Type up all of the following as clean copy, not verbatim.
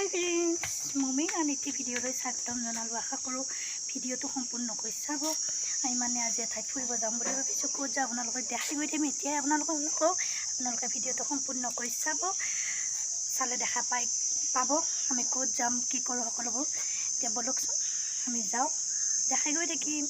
হাই friends, mummy আনিটি ভিডিঅ'লৈ স্বাগতম জনালোঁ। আশা কৰোঁ ভিডিঅ'টো সম্পূৰ্ণকৈ চাব। আমি মানে আজি এঠাইত ফুৰিব যাম বুলি ভাবিছোঁ। ক'ত যাওঁ আপোনালোকক দেখাই গৈ থাকিম। এতিয়াই আপোনালোকে ভিডিঅ'টো সম্পূৰ্ণকৈ চাব। চালে দেখা পাব আমি ক'ত যাম, কি কৰোঁ সকলোবোৰ। এতিয়া বলকচোন আমি যাওঁ, দেখাই গৈ থাকিম।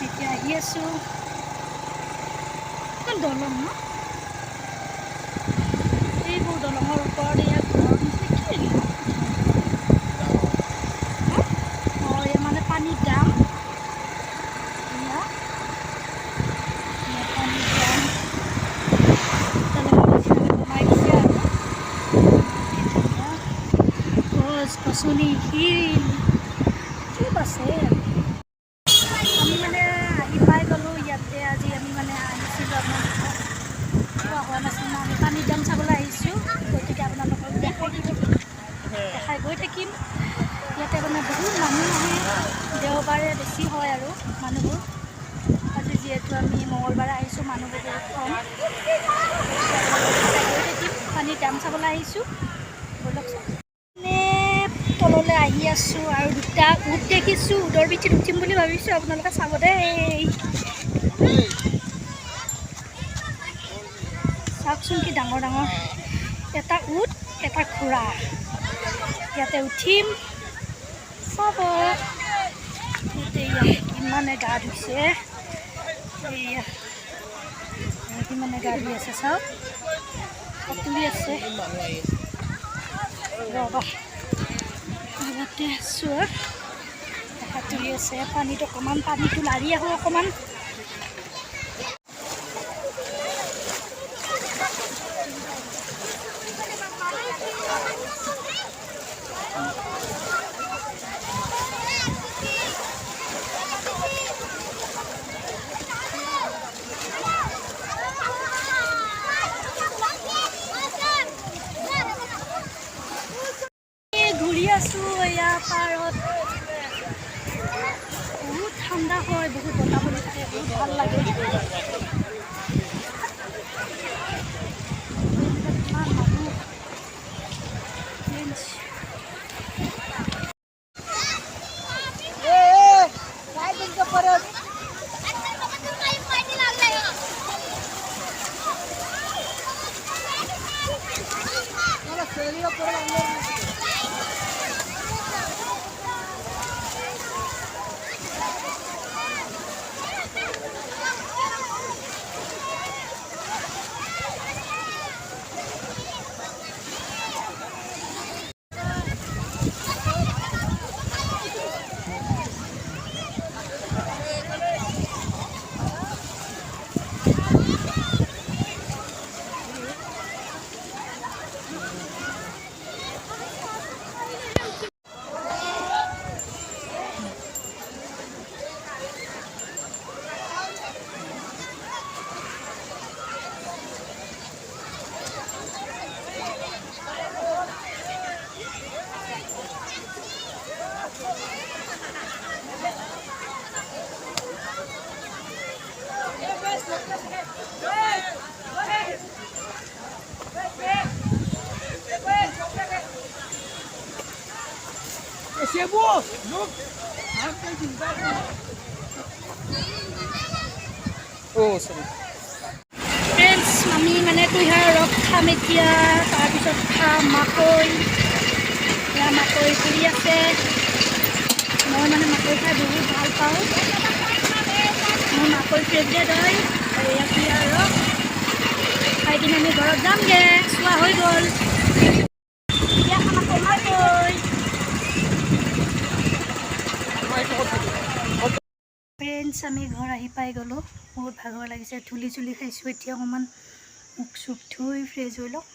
এতিয়া আহি আছোঁ দলং ন, এইবোৰ দলঙৰ ওপৰত ইয়াত ঘৰ নিচিনা কি অঁ এয়া মানে পানীৰ দাম, পানীৰ দাম দলঙৰ নিচিনাকৈ বনাই দিছে আৰু গছ গছনি শিল চব আছে। আমি মানে আহি পাই গ'লোঁ ইয়াতে। আজি আমি মানে আহিছিলোঁ আপোনালোকক কোৱা হোৱা নাছিল না, আমি পানীৰ দাম চাবলৈ আহিছোঁ। গতিকে আপোনালোকক দেখাই গৈ থাকিম। ইয়াতে মানে বহুত মানুহ আহে, দেওবাৰে বেছি হয় আৰু মানুহবোৰ। আজি যিহেতু আমি মঙলবাৰে আহিছোঁ, মানুহবোৰ বহুত কম। গৈ থাকিম, পানীৰ দাম চাবলৈ আহিছোঁ। বলকচোন। তললৈ আহি আছোঁ আৰু দুটা উট দেখিছোঁ। উটৰ পিঠিত উঠিম বুলি ভাবিছোঁ, আপোনালোকে চাব দেই। চাওকচোন কি ডাঙৰ ডাঙৰ, এটা উট এটা ঘোঁৰা। ইয়াতে উঠিম, চাব। কিমানে গা ধুইছে, এয়া কিমানে গা ধুই আছে চাওক, সাঁতুৰি আছে। ৰ'বা ইয়াতে আছোঁ আৰু সাঁতুৰি আছে। পানীত অকণমান, পানীটো লাৰি আহোঁ অকণমান। ঘূৰি আছোঁ এয়া পাৰত, বহুত ঠাণ্ডা হয়, বহুত বতাহ বলি থাকে, বহুত ভাল লাগে। ইমান মানুহ ফ্ৰেণ্ডছ, আমি মানে কুঁহিয়াৰ ৰস খাম এতিয়া। তাৰপিছত খাম মাকৈ। এয়া মাকৈ ফুৰি আছে। মই মানে মাকৈ খাই বহুত ভাল পাওঁ। মোৰ মাকৈ ফেভৰেট হয় আৰু ইয়াতে আৰু খাই কিনে আমি ঘৰত যামগৈ চোৱা হৈ গ'ল এতিয়া খানা কমাই ফ্ৰেণ্ডছ আমি ঘৰ আহি পাই গ'লোঁ বহুত ভাগৰ লাগিছে ধূলি চুলি খাইছোঁ এতিয়া অকণমান মুখ চুখ ধুই ফ্ৰেছ হৈ লওঁ